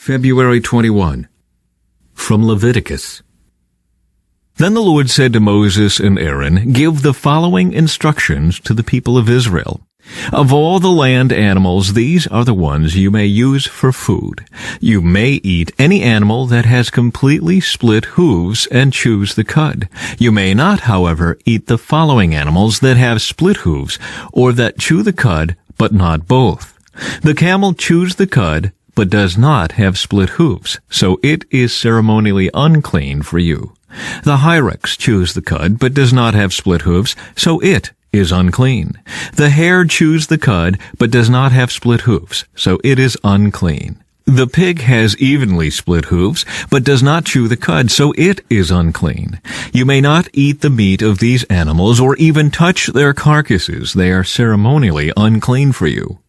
February 21. From Leviticus. Then the Lord said to Moses and Aaron, "Give the following instructions to the people of Israel. Of all the land animals, these are the ones you may use for food. You may eat any animal that has completely split hooves and chews the cud. You may not, however, eat the following animals that have split hooves, or that chew the cud, but not both. The camel chews the cud, but does not have split hooves, so it is ceremonially unclean for you. The hyrax chews the cud, but does not have split hooves, so it is unclean. The hare chews the cud, but does not have split hooves, so it is unclean. The pig has evenly split hooves, but does not chew the cud, so it is unclean. You may not eat the meat of these animals, or even touch their carcasses. They are ceremonially unclean for you.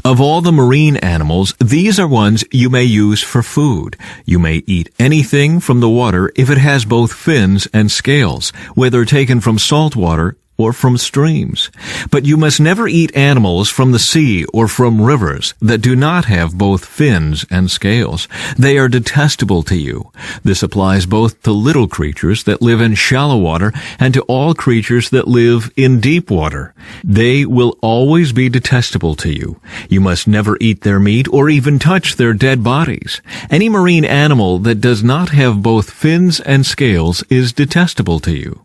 Of all the marine animals, these are ones you may use for food. You may eat anything from the water if it has both fins and scales, whether taken from salt water or from streams. But you must never eat animals from the sea or from rivers that do not have both fins and scales. They are detestable to you. This applies both to little creatures that live in shallow water and to all creatures that live in deep water. They will always be detestable to you. You must never eat their meat or even touch their dead bodies. Any marine animal that does not have both fins and scales is detestable to you.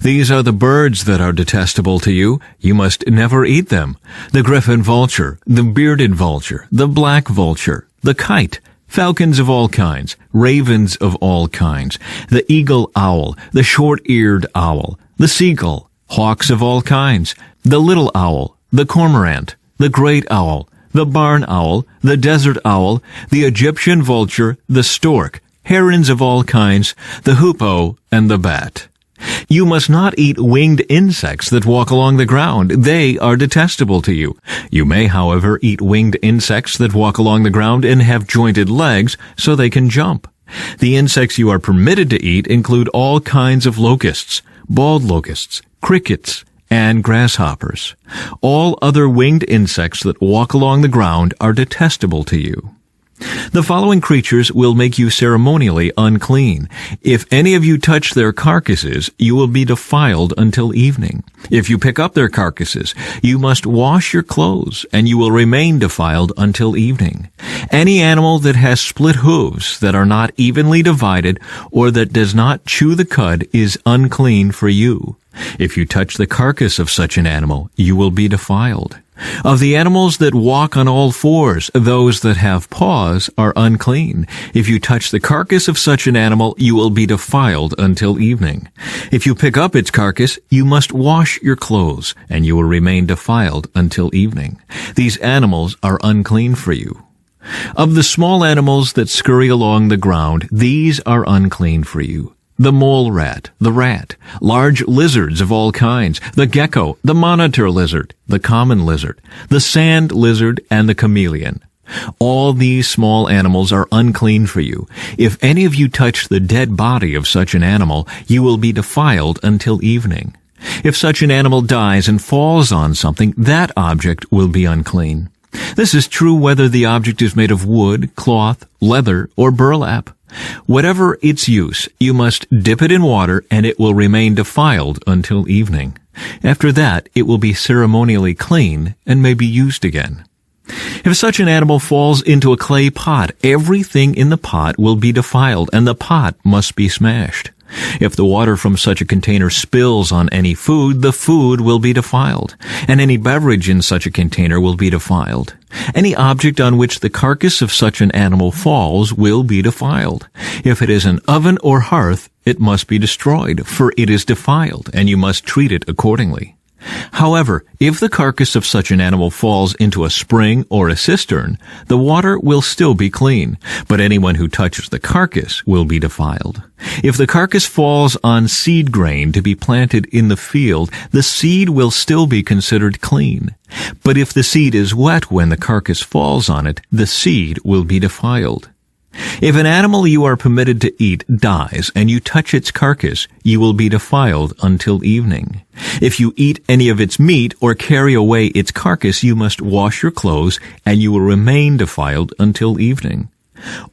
These are the birds that are detestable to you. You must never eat them: the griffin vulture, the bearded vulture, the black vulture, the kite, falcons of all kinds, ravens of all kinds, the eagle owl, the short-eared owl, the seagull, hawks of all kinds, the little owl, the cormorant, the great owl, the barn owl, the desert owl, the Egyptian vulture, the stork, herons of all kinds, the hoopoe, and the bat. You must not eat winged insects that walk along the ground. They are detestable to you. You may, however, eat winged insects that walk along the ground and have jointed legs so they can jump. The insects you are permitted to eat include all kinds of locusts, bald locusts, crickets, and grasshoppers. All other winged insects that walk along the ground are detestable to you. The following creatures will make you ceremonially unclean. If any of you touch their carcasses, you will be defiled until evening. If you pick up their carcasses, you must wash your clothes, and you will remain defiled until evening. Any animal that has split hooves that are not evenly divided, or that does not chew the cud, is unclean for you. If you touch the carcass of such an animal, you will be defiled. Of the animals that walk on all fours, those that have paws are unclean. If you touch the carcass of such an animal, you will be defiled until evening. If you pick up its carcass, you must wash your clothes, and you will remain defiled until evening. These animals are unclean for you. Of the small animals that scurry along the ground, these are unclean for you: the mole rat, the rat, large lizards of all kinds, the gecko, the monitor lizard, the common lizard, the sand lizard, and the chameleon. All these small animals are unclean for you. If any of you touch the dead body of such an animal, you will be defiled until evening. If such an animal dies and falls on something, that object will be unclean. This is true whether the object is made of wood, cloth, leather, or burlap. Whatever its use, you must dip it in water, and it will remain defiled until evening. After that, it will be ceremonially clean and may be used again. If such an animal falls into a clay pot, everything in the pot will be defiled, and the pot must be smashed. If the water from such a container spills on any food, the food will be defiled, and any beverage in such a container will be defiled. Any object on which the carcass of such an animal falls will be defiled. If it is an oven or hearth, it must be destroyed, for it is defiled, and you must treat it accordingly. However, if the carcass of such an animal falls into a spring or a cistern, the water will still be clean, but anyone who touches the carcass will be defiled. If the carcass falls on seed grain to be planted in the field, the seed will still be considered clean. But if the seed is wet when the carcass falls on it, the seed will be defiled. If an animal you are permitted to eat dies, and you touch its carcass, you will be defiled until evening. If you eat any of its meat or carry away its carcass, you must wash your clothes, and you will remain defiled until evening.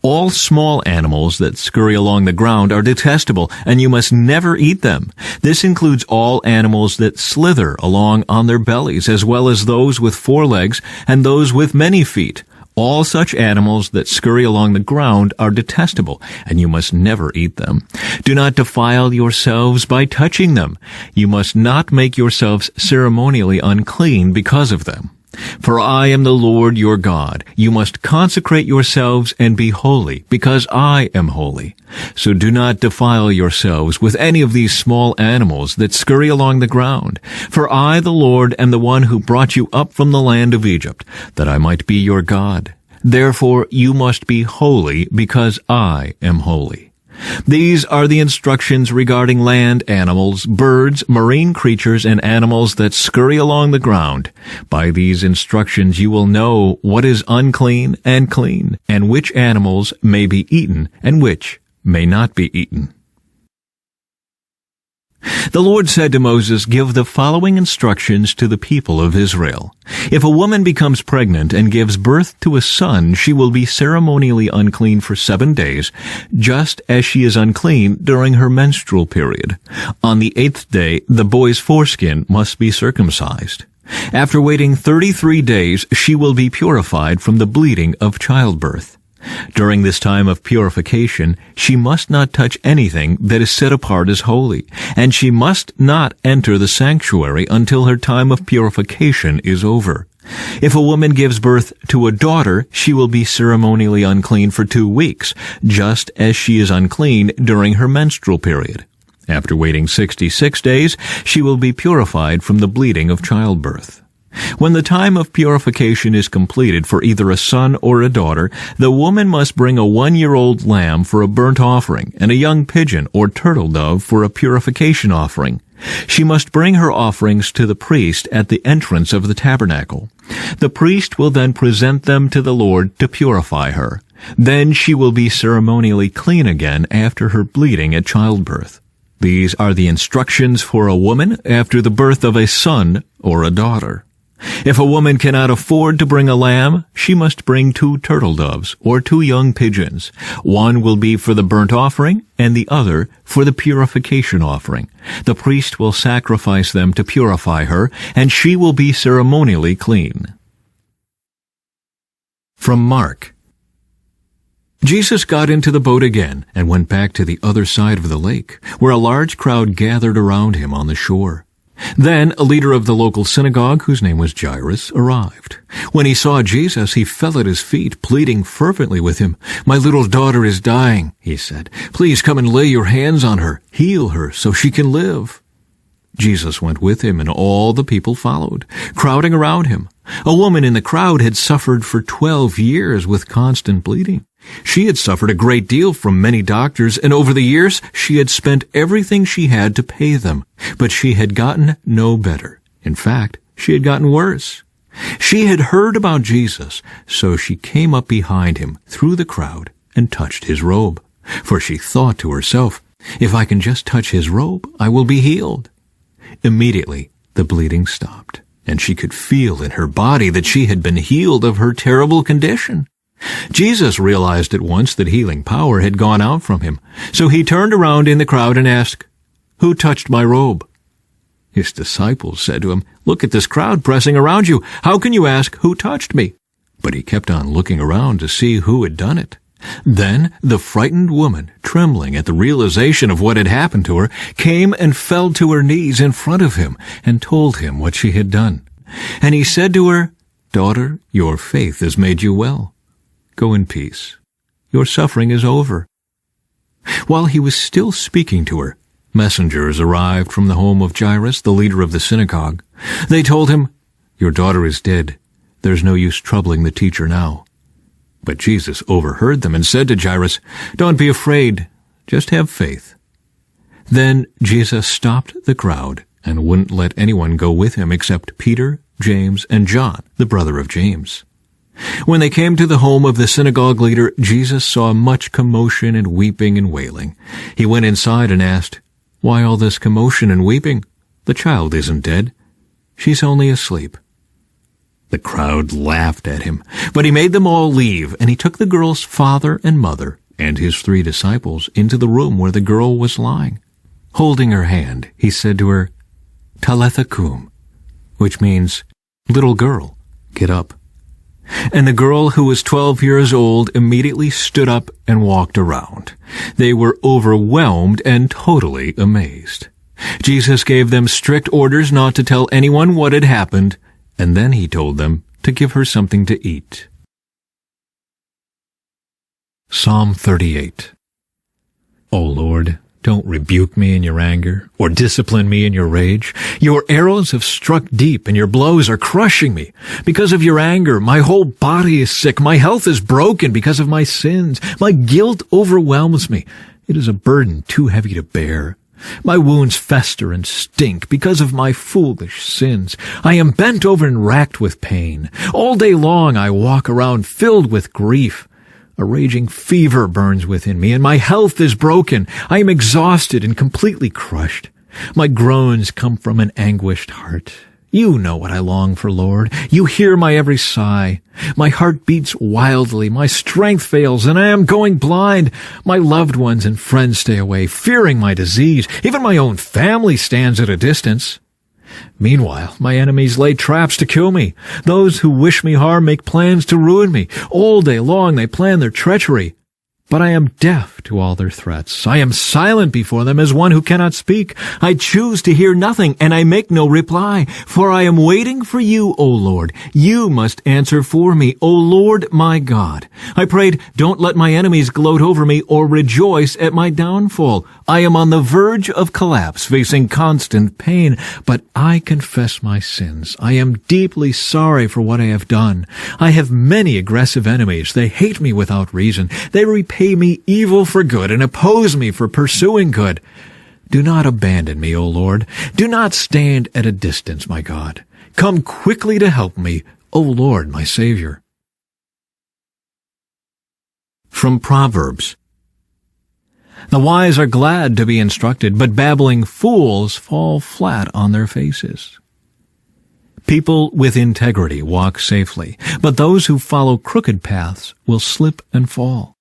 All small animals that scurry along the ground are detestable, and you must never eat them. This includes all animals that slither along on their bellies, as well as those with 4 legs and those with many feet. All such animals that scurry along the ground are detestable, and you must never eat them. Do not defile yourselves by touching them. You must not make yourselves ceremonially unclean because of them. For I am the Lord your God. You must consecrate yourselves and be holy, because I am holy. So do not defile yourselves with any of these small animals that scurry along the ground. For I, the Lord, am the one who brought you up from the land of Egypt, that I might be your God. Therefore you must be holy, because I am holy. These are the instructions regarding land animals, birds, marine creatures, and animals that scurry along the ground. By these instructions you will know what is unclean and clean, and which animals may be eaten and which may not be eaten. The Lord said to Moses, "Give the following instructions to the people of Israel. If a woman becomes pregnant and gives birth to a son, she will be ceremonially unclean for 7 days, just as she is unclean during her menstrual period. On the 8th day, the boy's foreskin must be circumcised. After waiting 33 days, she will be purified from the bleeding of childbirth. During this time of purification, she must not touch anything that is set apart as holy, and she must not enter the sanctuary until her time of purification is over. If a woman gives birth to a daughter, she will be ceremonially unclean for 2 weeks, just as she is unclean during her menstrual period. After waiting 66 days, she will be purified from the bleeding of childbirth. When the time of purification is completed for either a son or a daughter, the woman must bring a 1-year-old lamb for a burnt offering and a young pigeon or turtle dove for a purification offering. She must bring her offerings to the priest at the entrance of the tabernacle. The priest will then present them to the Lord to purify her. Then she will be ceremonially clean again after her bleeding at childbirth. These are the instructions for a woman after the birth of a son or a daughter. If a woman cannot afford to bring a lamb, she must bring 2 turtle doves or 2 young pigeons. One will be for the burnt offering and the other for the purification offering. The priest will sacrifice them to purify her, and she will be ceremonially clean. From Mark. Jesus got into the boat again and went back to the other side of the lake, where a large crowd gathered around him on the shore. Then a leader of the local synagogue, whose name was Jairus, arrived. When he saw Jesus, he fell at his feet, pleading fervently with him. "My little daughter is dying," he said. "Please come and lay your hands on her. Heal her so she can live." Jesus went with him, and all the people followed, crowding around him. A woman in the crowd had suffered for 12 years with constant bleeding. She had suffered a great deal from many doctors, and over the years she had spent everything she had to pay them. But she had gotten no better. In fact, she had gotten worse. She had heard about Jesus, so she came up behind him through the crowd and touched his robe. For she thought to herself, "If I can just touch his robe, I will be healed." Immediately, the bleeding stopped, and she could feel in her body that she had been healed of her terrible condition. Jesus realized at once that healing power had gone out from him, so he turned around in the crowd and asked, "Who touched my robe?" His disciples said to him, "Look at this crowd pressing around you. How can you ask, 'Who touched me?'" But he kept on looking around to see who had done it. Then the frightened woman, trembling at the realization of what had happened to her, came and fell to her knees in front of him and told him what she had done. And he said to her, "Daughter, your faith has made you well. Go in peace. Your suffering is over." While he was still speaking to her, messengers arrived from the home of Jairus, the leader of the synagogue. They told him, "Your daughter is dead. There's no use troubling the teacher now." But Jesus overheard them and said to Jairus, "Don't be afraid. Just have faith." Then Jesus stopped the crowd and wouldn't let anyone go with him except Peter, James, and John, the brother of James. When they came to the home of the synagogue leader, Jesus saw much commotion and weeping and wailing. He went inside and asked, "Why all this commotion and weeping? The child isn't dead. She's only asleep." The crowd laughed at him, but he made them all leave, and he took the girl's father and mother and his 3 disciples into the room where the girl was lying. Holding her hand, he said to her, "Talitha cum," which means, "Little girl, get up." And the girl, who was 12 years old, immediately stood up and walked around. They were overwhelmed and totally amazed. Jesus gave them strict orders not to tell anyone what had happened, and then he told them to give her something to eat. Psalm 38. O Lord, don't rebuke me in your anger, or discipline me in your rage. Your arrows have struck deep, and your blows are crushing me. Because of your anger, my whole body is sick. My health is broken because of my sins. My guilt overwhelms me. It is a burden too heavy to bear. My wounds fester and stink because of my foolish sins. I am bent over and racked with pain. All day long I walk around filled with grief. A raging fever burns within me, and my health is broken. I am exhausted and completely crushed. My groans come from an anguished heart. You know what I long for, Lord. You hear my every sigh. My heart beats wildly. My strength fails, and I am going blind. My loved ones and friends stay away, fearing my disease. Even my own family stands at a distance. Meanwhile, my enemies lay traps to kill me. Those who wish me harm make plans to ruin me. All day long they plan their treachery. But I am deaf to all their threats. I am silent before them as one who cannot speak. I choose to hear nothing, and I make no reply. For I am waiting for you, O Lord. You must answer for me, O Lord my God. I prayed, don't let my enemies gloat over me or rejoice at my downfall. I am on the verge of collapse, facing constant pain, but I confess my sins. I am deeply sorry for what I have done. I have many aggressive enemies. They hate me without reason. They repay me evil for good and oppose me for pursuing good. Do not abandon me, O Lord. Do not stand at a distance, my God. Come quickly to help me, O Lord, my Savior. From Proverbs. The wise are glad to be instructed, but babbling fools fall flat on their faces. People with integrity walk safely, but those who follow crooked paths will slip and fall.